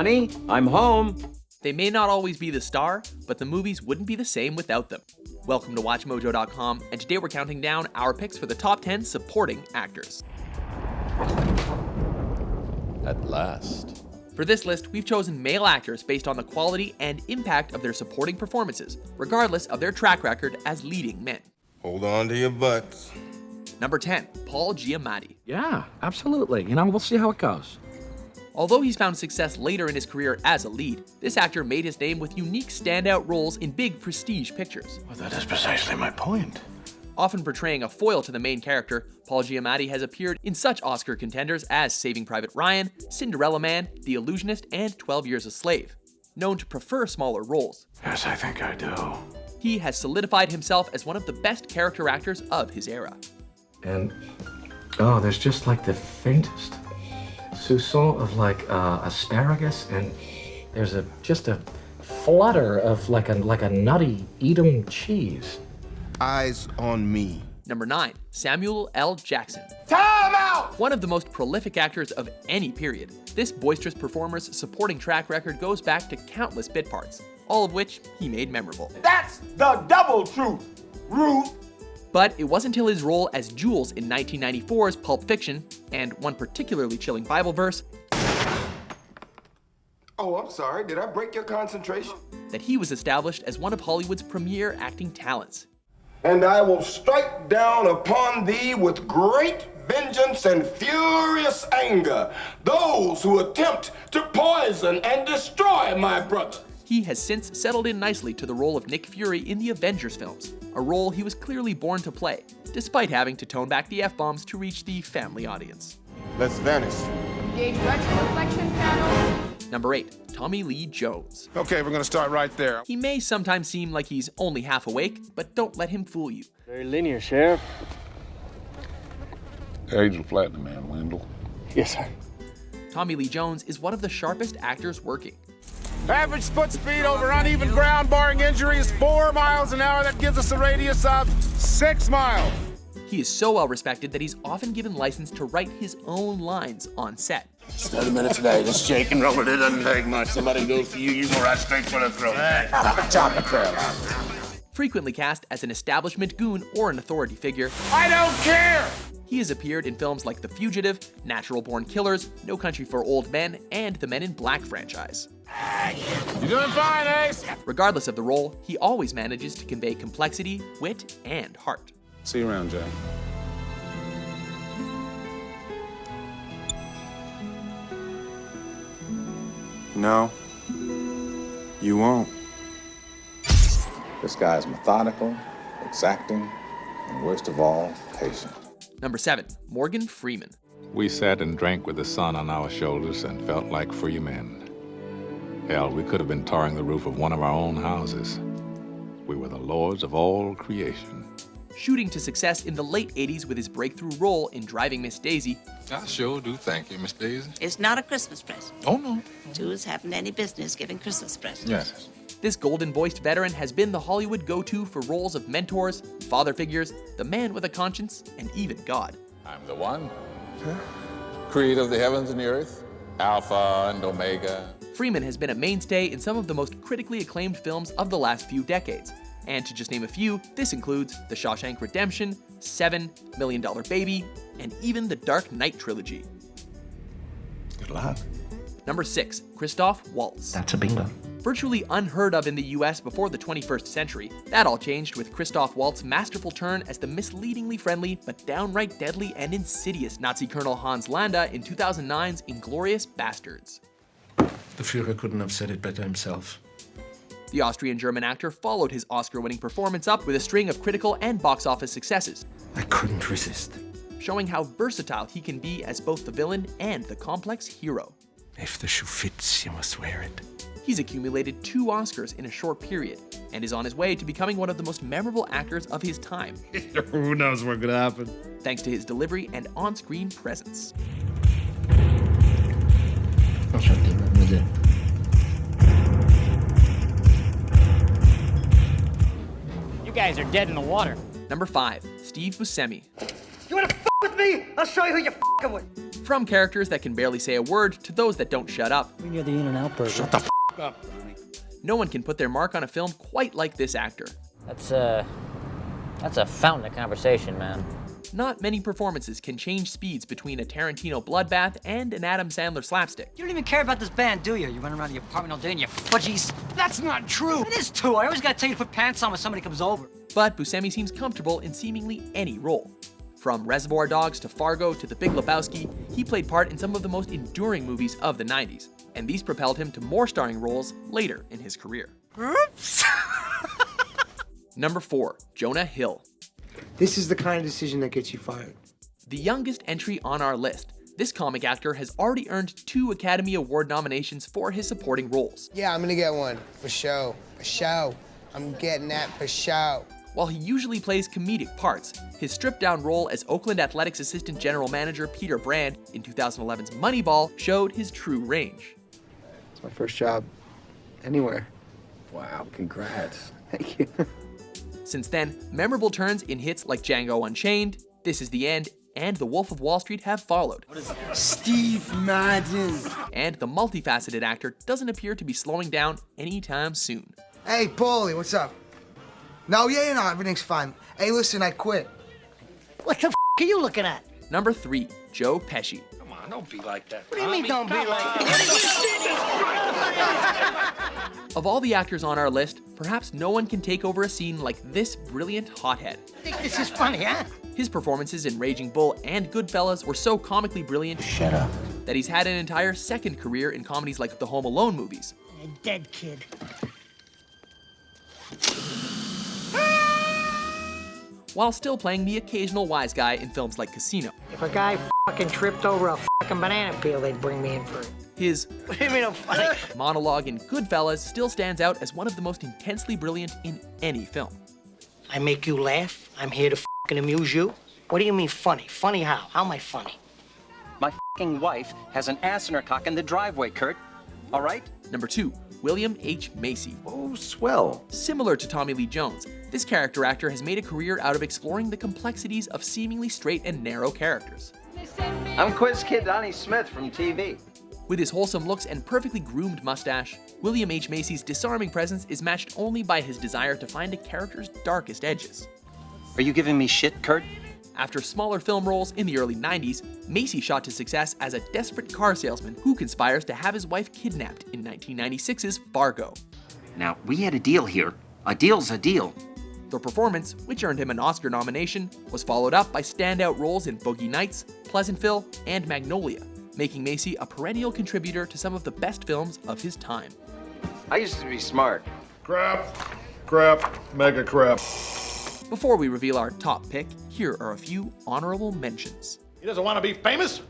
Honey, I'm home. They may not always be the star, but the movies wouldn't be the same without them. Welcome to WatchMojo.com, and today we're counting down our picks for the top 10 supporting actors. At last. For this list, we've chosen male actors based on the quality and impact of their supporting performances, regardless of their track record as leading men. Hold on to your butts. Number 10, Paul Giamatti. Yeah, absolutely. We'll see how it goes. Although he's found success later in his career as a lead, this actor made his name with unique standout roles in big prestige pictures. Well, that is precisely my point. Often portraying a foil to the main character, Paul Giamatti has appeared in such Oscar contenders as Saving Private Ryan, Cinderella Man, The Illusionist, and 12 Years a Slave. Known to prefer smaller roles, Yes, I think I do. he has solidified himself as one of the best character actors of his era. And, there's just like the faintest soupçon of asparagus, and there's just a flutter of like a nutty Edam cheese. Eyes on me. Number 9, Samuel L. Jackson. Time out! One of the most prolific actors of any period, this boisterous performer's supporting track record goes back to countless bit parts, all of which he made memorable. That's the double truth, Ruth. But it wasn't until his role as Jules in 1994's Pulp Fiction, and one particularly chilling Bible verse, Oh, I'm sorry. Did I break your concentration? that he was established as one of Hollywood's premier acting talents. And I will strike down upon thee with great vengeance and furious anger those who attempt to poison and destroy my brother. He has since settled in nicely to the role of Nick Fury in the Avengers films, a role he was clearly born to play, despite having to tone back the F-bombs to reach the family audience. Let's vanish. Engage retro reflection panel. Number 8, Tommy Lee Jones. Okay, we're gonna start right there. He may sometimes seem like he's only half awake, but don't let him fool you. Very linear, Sheriff. Age of platinum, man, Wendell. Yes, sir. Tommy Lee Jones is one of the sharpest actors working. Average foot speed over uneven ground, barring injury, is 4 miles an hour. That gives us a radius of 6 miles. He is so well respected that he's often given license to write his own lines on set. Just 30 minutes a day. Just shake and roll it. It doesn't take much. Somebody goes to you, you go right straight for the throat. Chop the trail out. Frequently cast as an establishment goon or an authority figure, I don't care! he has appeared in films like The Fugitive, Natural Born Killers, No Country for Old Men, and the Men in Black franchise. You doing fine, Ace? Regardless of the role, he always manages to convey complexity, wit, and heart. See you around, Jay. No, you won't. This guy is methodical, exacting, and worst of all, patient. Number 7, Morgan Freeman. We sat and drank with the sun on our shoulders and felt like free men. Hell, we could have been tarring the roof of one of our own houses. We were the lords of all creation. Shooting to success in the late 80s with his breakthrough role in Driving Miss Daisy, I sure do thank you, Miss Daisy. It's not a Christmas present. Oh, no. Jews haven't any business giving Christmas presents. Yes. this golden-voiced veteran has been the Hollywood go-to for roles of mentors, father figures, the man with a conscience, and even God. I'm the one, creator of the heavens and the earth, Alpha and Omega. Freeman has been a mainstay in some of the most critically acclaimed films of the last few decades. And to just name a few, this includes The Shawshank Redemption, Seven, $1 Million Baby, and even the Dark Knight trilogy. Good luck. Number 6, Christoph Waltz. That's a bingo. Virtually unheard of in the US before the 21st century, that all changed with Christoph Waltz's masterful turn as the misleadingly friendly but downright deadly and insidious Nazi Colonel Hans Landa in 2009's Inglourious Bastards. The Führer couldn't have said it better himself. The Austrian-German actor followed his Oscar-winning performance up with a string of critical and box office successes, I couldn't resist. showing how versatile he can be as both the villain and the complex hero. If the shoe fits, you must wear it. He's accumulated 2 Oscars in a short period, and is on his way to becoming one of the most memorable actors of his time, Who knows what could happen? thanks to his delivery and on-screen presence. Enchanté, mademoiselle. You guys are dead in the water. Number 5, Steve Buscemi. You wanna f with me? I'll show you who you're f***ing with. From characters that can barely say a word to those that don't shut up. When you're the In-N-Out burger. Shut the f up. No one can put their mark on a film quite like this actor. That's a fountain of conversation, man. Not many performances can change speeds between a Tarantino bloodbath and an Adam Sandler slapstick. You don't even care about this band, do you? You run around the apartment all day in your fudgies. That's not true. It is too. I always gotta tell you to put pants on when somebody comes over. But Buscemi seems comfortable in seemingly any role. From Reservoir Dogs to Fargo to The Big Lebowski, he played part in some of the most enduring movies of the 90s, and these propelled him to more starring roles later in his career. Oops. Number 4, Jonah Hill. This is the kind of decision that gets you fired. The youngest entry on our list, this comic actor has already earned 2 Academy Award nominations for his supporting roles. Yeah, I'm gonna get one, for show. For show. I'm getting that for show. While he usually plays comedic parts, his stripped-down role as Oakland Athletics assistant general manager Peter Brand in 2011's Moneyball showed his true range. It's my first job anywhere. Wow, congrats. Thank you. Since then, memorable turns in hits like Django Unchained, This Is the End, and The Wolf of Wall Street have followed. Steve Madden. And the multifaceted actor doesn't appear to be slowing down anytime soon. Hey, Paulie, what's up? No, yeah, everything's fine. Hey, listen, I quit. What the f are you looking at? Number 3, Joe Pesci. Come on, don't be like that. What do you mean don't be like that? Of all the actors on our list, perhaps no one can take over a scene like this brilliant hothead. I think this is funny, huh? His performances in Raging Bull and Goodfellas were so comically brilliant Shut up. that he's had an entire second career in comedies like the Home Alone movies. A dead kid. While still playing the occasional wise guy in films like Casino. If a guy fucking tripped over a fucking banana peel, they'd bring me in for it. His What do you mean I'm funny? monologue in Goodfellas still stands out as one of the most intensely brilliant in any film. I make you laugh? I'm here to fucking amuse you? What do you mean funny? Funny how? How am I funny? My fucking wife has an ass in her cock in the driveway, Kurt. All right? Number 2, William H. Macy. Oh, swell. Similar to Tommy Lee Jones, this character actor has made a career out of exploring the complexities of seemingly straight and narrow characters. I'm Quiz Kid Donnie Smith from TV. With his wholesome looks and perfectly groomed mustache, William H. Macy's disarming presence is matched only by his desire to find a character's darkest edges. Are you giving me shit, Kurt? After smaller film roles in the early 90s, Macy shot to success as a desperate car salesman who conspires to have his wife kidnapped in 1996's Fargo. Now, we had a deal here. A deal's a deal. The performance, which earned him an Oscar nomination, was followed up by standout roles in Boogie Nights, Pleasantville, and Magnolia, making Macy a perennial contributor to some of the best films of his time. I used to be smart. Crap, mega crap. Before we reveal our top pick, here are a few honorable mentions. He doesn't want to be famous,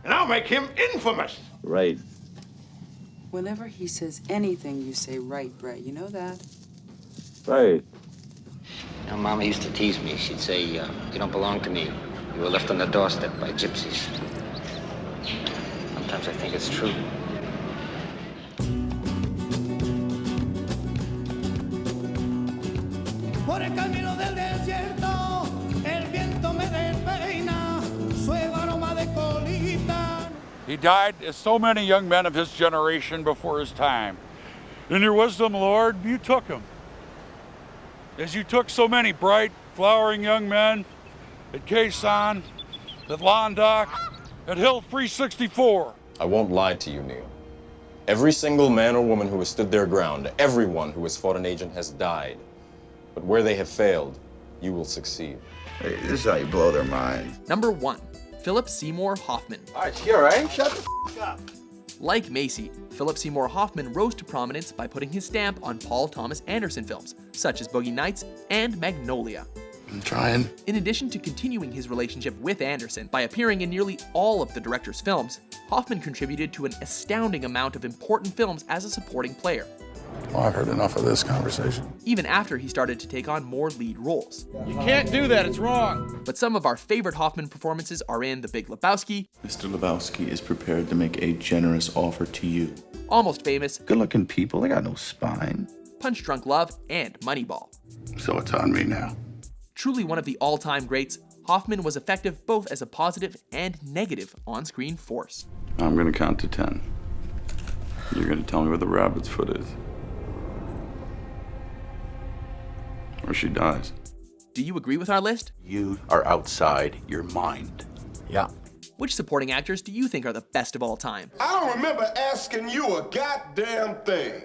and I'll make him infamous. Right. Whenever he says anything, you say right, Brett. You know that? Right. You know, Mama used to tease me. She'd say, you don't belong to me. You were left on the doorstep by gypsies. Sometimes I think it's true. Por el camino del desierto, el viento me despeina, su aroma de colita. He died, as so many young men of his generation before his time. In your wisdom, Lord, you took him. As you took so many bright, flowering young men at Quezon, at Londoc, at Hill 364. I won't lie to you, Neil. Every single man or woman who has stood their ground, everyone who has fought an agent has died. But where they have failed, you will succeed. Hey, this is how you blow their mind. Number 1, Philip Seymour Hoffman. All right, you all right? Shut the f up. Like Macy, Philip Seymour Hoffman rose to prominence by putting his stamp on Paul Thomas Anderson films, such as Boogie Nights and Magnolia. I'm trying. In addition to continuing his relationship with Anderson by appearing in nearly all of the director's films, Hoffman contributed to an astounding amount of important films as a supporting player. Well, I've heard enough of this conversation. Even after he started to take on more lead roles. You can't do that, it's wrong. But some of our favorite Hoffman performances are in The Big Lebowski. Mr. Lebowski is prepared to make a generous offer to you. Almost Famous. Good-looking people, they got no spine. Punch Drunk Love, and Moneyball. So it's on me now. Truly one of the all-time greats, Hoffman was effective both as a positive and negative on-screen force. I'm gonna count to 10. You're gonna tell me where the rabbit's foot is. Or she dies. Do you agree with our list? You are outside your mind. Yeah. Which supporting actors do you think are the best of all time? I don't remember asking you a goddamn thing.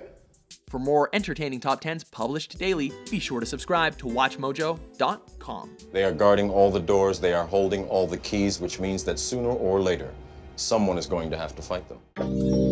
For more entertaining top 10s published daily, be sure to subscribe to WatchMojo.com. They are guarding all the doors, they are holding all the keys, which means that sooner or later, someone is going to have to fight them.